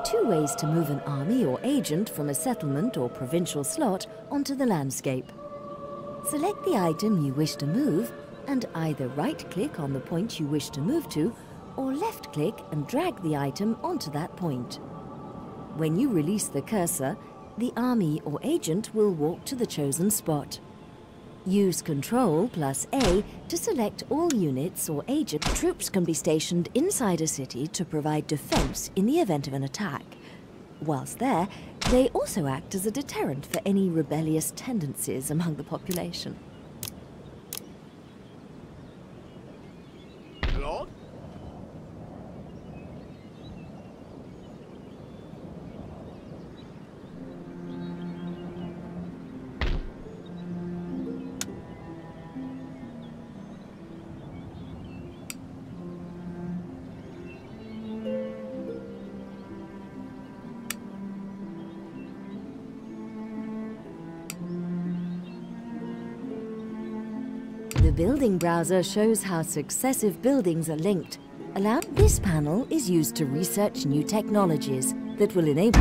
are two ways to move an army or agent from a settlement or provincial slot onto the landscape. Select the item you wish to move and either right-click on the point you wish to move to or left-click and drag the item onto that point. When you release the cursor, the army or agent will walk to the chosen spot. Use Ctrl plus A to select all units or agent. Troops can be stationed inside a city to provide defense in the event of an attack. Whilst there, they also act as a deterrent for any rebellious tendencies among the population. Lord? The building browser shows how successive buildings are linked. This panel is used to research new technologies that will enable...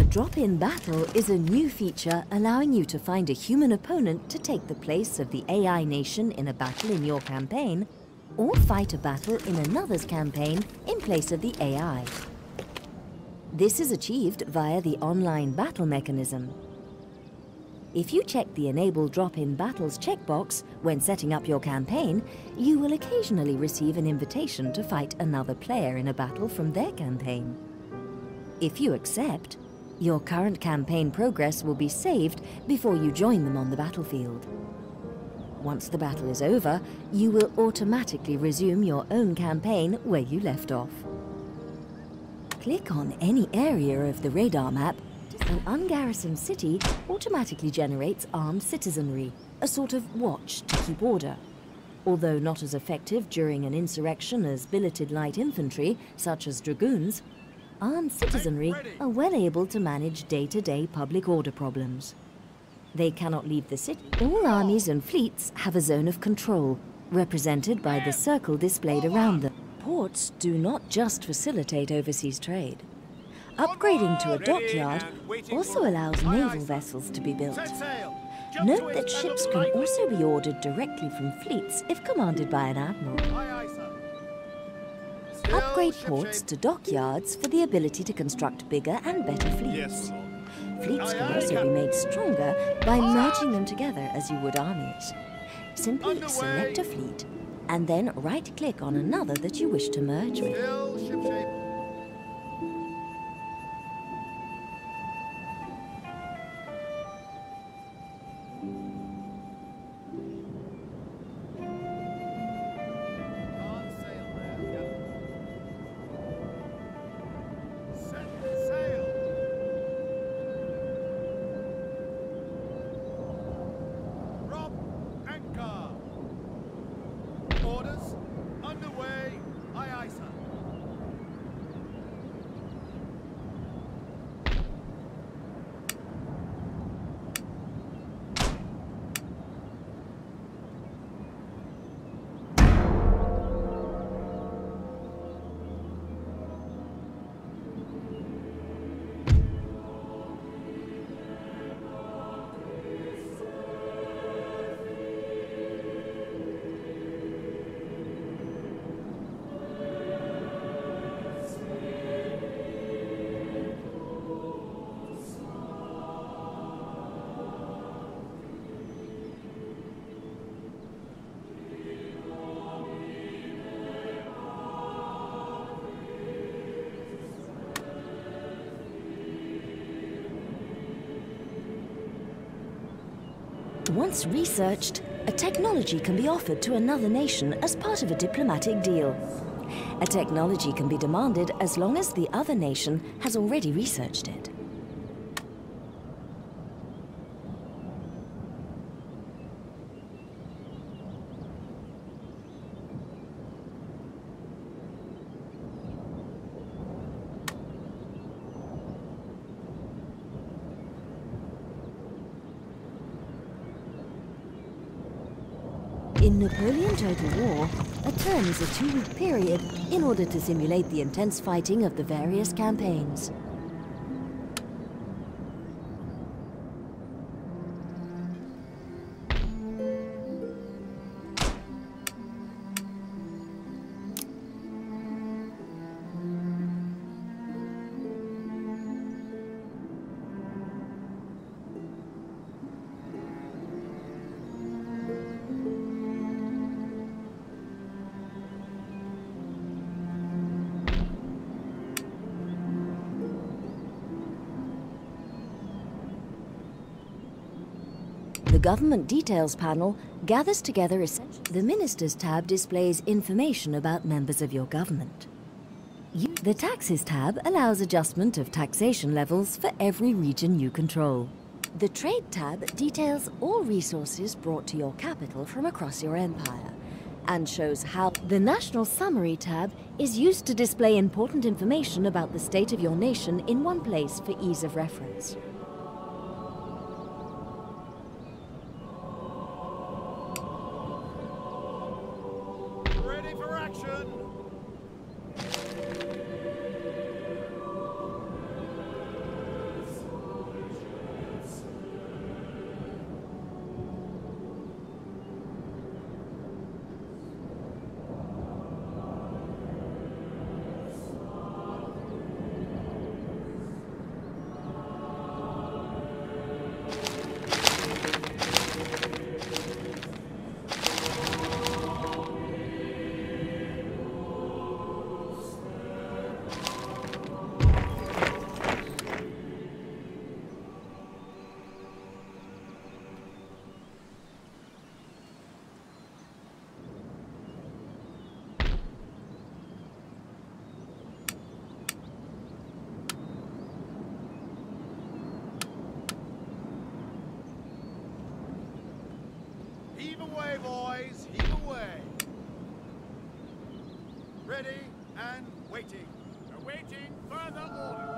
Drop-in battle is a new feature allowing you to find a human opponent to take the place of the AI nation in a battle in your campaign, or fight a battle in another's campaign in place of the AI. This is achieved via the online battle mechanism. If you check the Enable Drop-in Battles checkbox when setting up your campaign, you will occasionally receive an invitation to fight another player in a battle from their campaign. If you accept, your current campaign progress will be saved before you join them on the battlefield. Once the battle is over, you will automatically resume your own campaign where you left off. Click on any area of the radar map. An ungarrisoned city automatically generates armed citizenry, a sort of watch to keep order. Although not as effective during an insurrection as billeted light infantry, such as dragoons, armed citizenry are well able to manage day-to-day public order problems. They cannot leave the city. All armies and fleets have a zone of control, represented by the circle displayed around them. Ports do not just facilitate overseas trade. Upgrading to a dockyard also allows naval vessels to be built. Note that ships can also be ordered directly from fleets if commanded by an admiral. Upgrade ports to dockyards for the ability to construct bigger and better fleets. Fleets can also be made stronger by merging them together as you would armies. Simply select a fleet and then right-click on another that you wish to merge with. Orders underway. Aye, aye, sir. Once researched, a technology can be offered to another nation as part of a diplomatic deal. A technology can be demanded as long as the other nation has already researched it. In Napoleon Total War, a term is a 2-week period in order to simulate the intense fighting of the various campaigns. The Government Details panel gathers together the Ministers tab displays information about members of your government. The Taxes tab allows adjustment of taxation levels for every region you control. The Trade tab details all resources brought to your capital from across your empire and shows how the National Summary tab is used to display important information about the state of your nation in one place for ease of reference. Ready for action! Heave away, boys, heave away. Ready and waiting. Awaiting further order.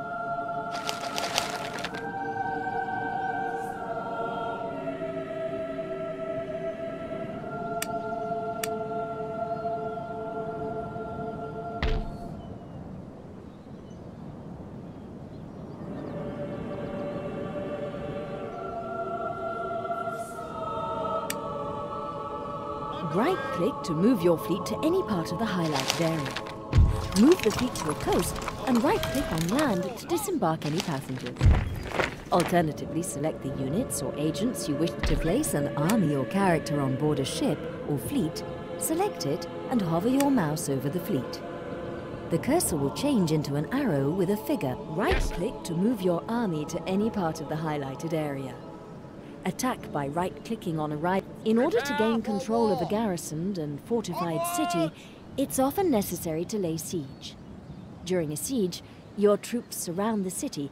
Right-click to move your fleet to any part of the highlighted area. Move the fleet to a coast and right-click on land to disembark any passengers. Alternatively, select the units or agents you wish to place an army or character on board a ship or fleet, select it and hover your mouse over the fleet. The cursor will change into an arrow with a figure. Right-click to move your army to any part of the highlighted area. Attack by right-clicking on a right. In order to gain control of a garrisoned and fortified city, it's often necessary to lay siege. During a siege, your troops surround the city,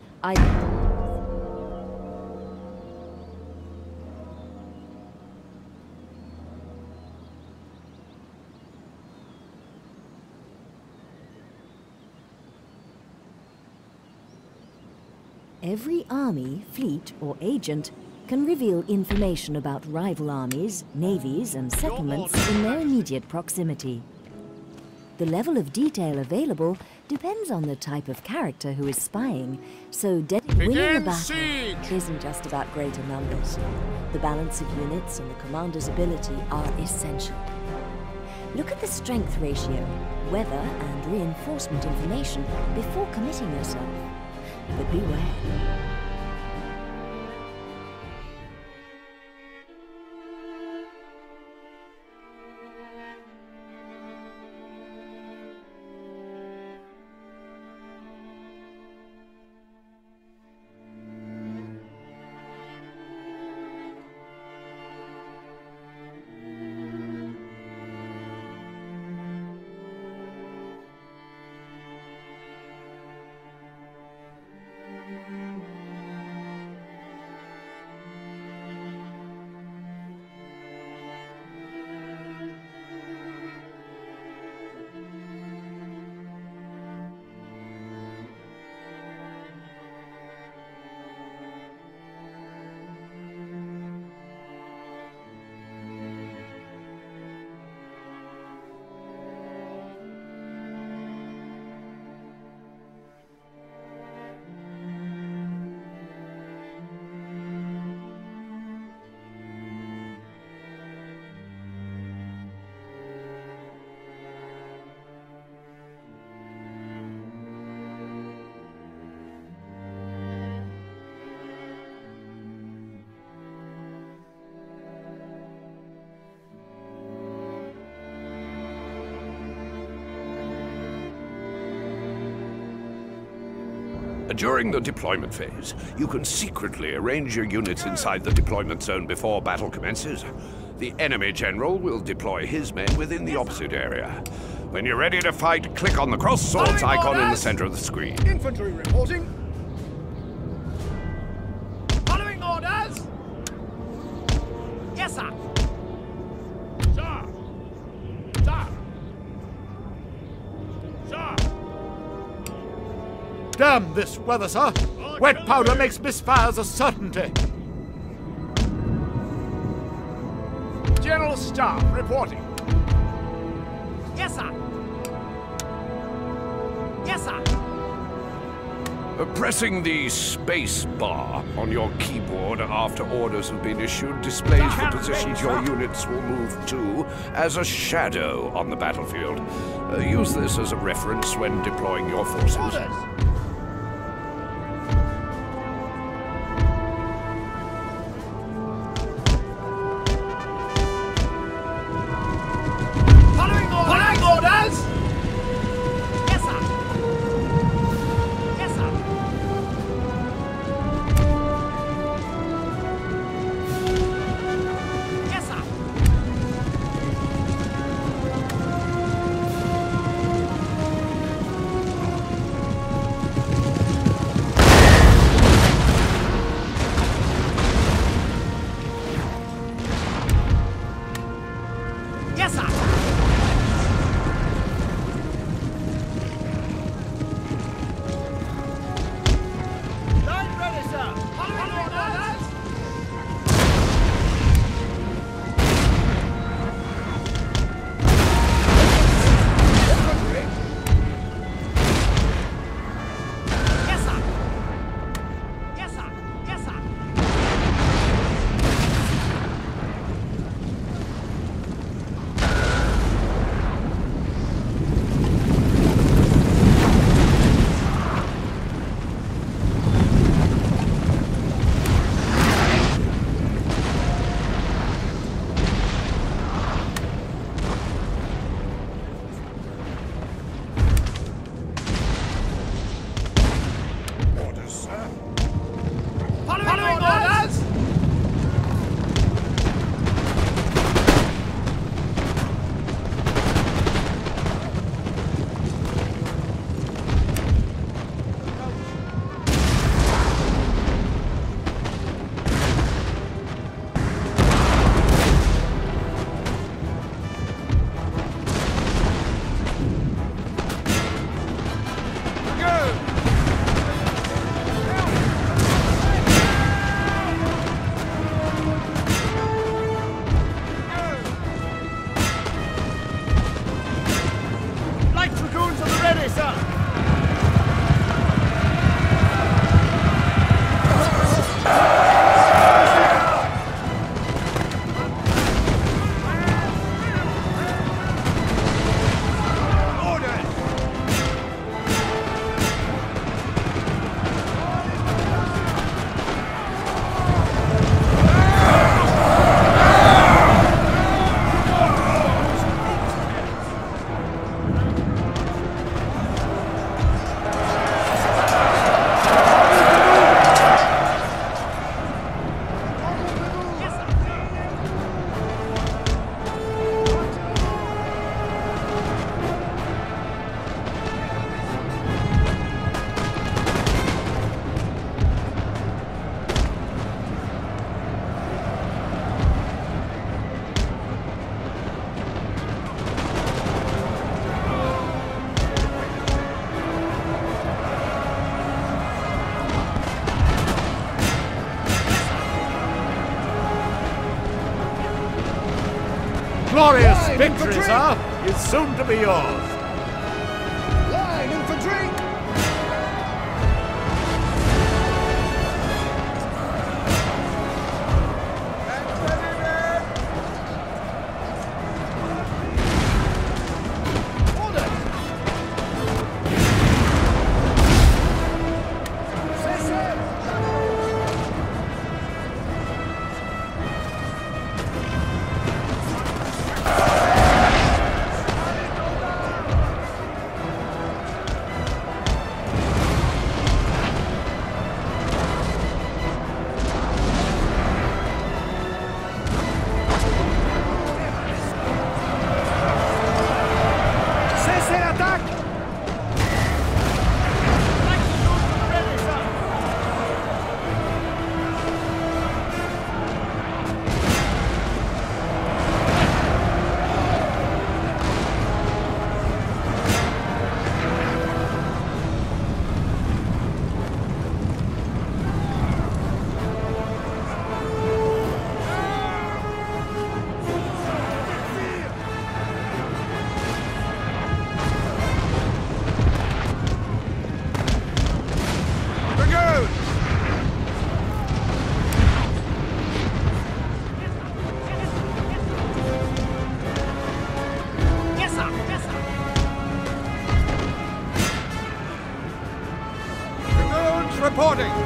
Every army, fleet, or agent can reveal information about rival armies, navies, and settlements in their immediate proximity. The level of detail available depends on the type of character who is spying, so winning a battle isn't just about greater numbers. The balance of units and the commander's ability are essential. Look at the strength ratio, weather, and reinforcement information before committing yourself. But beware. During the deployment phase, you can secretly arrange your units inside the deployment zone before battle commences. The enemy general will deploy his men within the opposite area. When you're ready to fight, click on the cross swords icon in the center of the screen. Infantry reporting. Following orders. Yes, sir. Sir. Sir. Sir. Damn this weather, sir! Wet powder makes misfires a certainty! General Staff reporting. Yes, sir. Yes, sir. Pressing the space bar on your keyboard after orders have been issued displays the positions your units will move to as a shadow on the battlefield. Use this as a reference when deploying your forces. Orders. Following orders. Yes, sir. Yes, sir. Yes, sir. Yes, sir. Line ready, sir. Following orders. Infantry. Yes, sir. Yes, sir. Yes, sir. Orders, sir. Following orders. Light dragoons on the ready, sir. Orders. Yes, sir. Glorious Line victory, infantry! sir, is soon to be yours. Line infantry. Orders. reporting!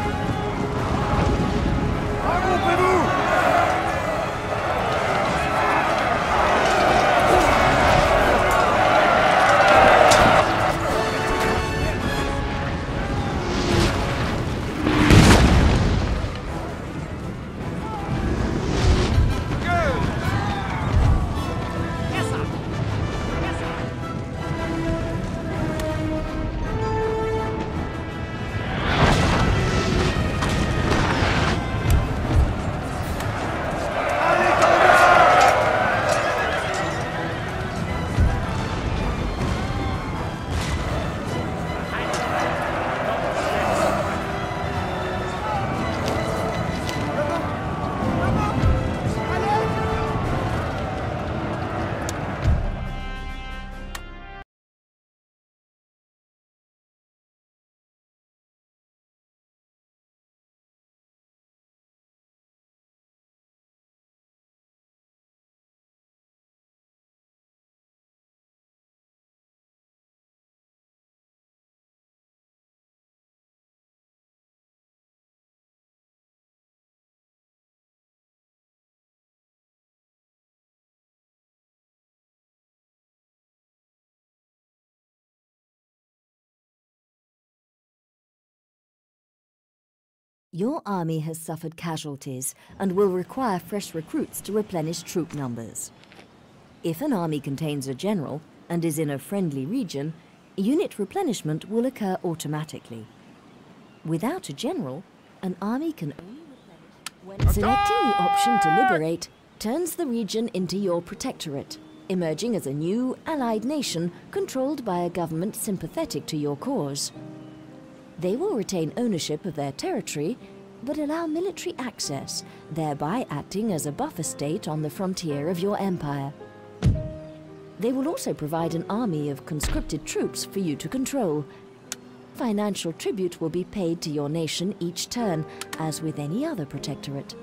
Your army has suffered casualties and will require fresh recruits to replenish troop numbers. If an army contains a general and is in a friendly region, unit replenishment will occur automatically. Without a general, an army can only replenish when selecting the option to liberate turns the region into your protectorate, emerging as a new allied nation controlled by a government sympathetic to your cause. They will retain ownership of their territory, but allow military access, thereby acting as a buffer state on the frontier of your empire. They will also provide an army of conscripted troops for you to control. Financial tribute will be paid to your nation each turn, as with any other protectorate.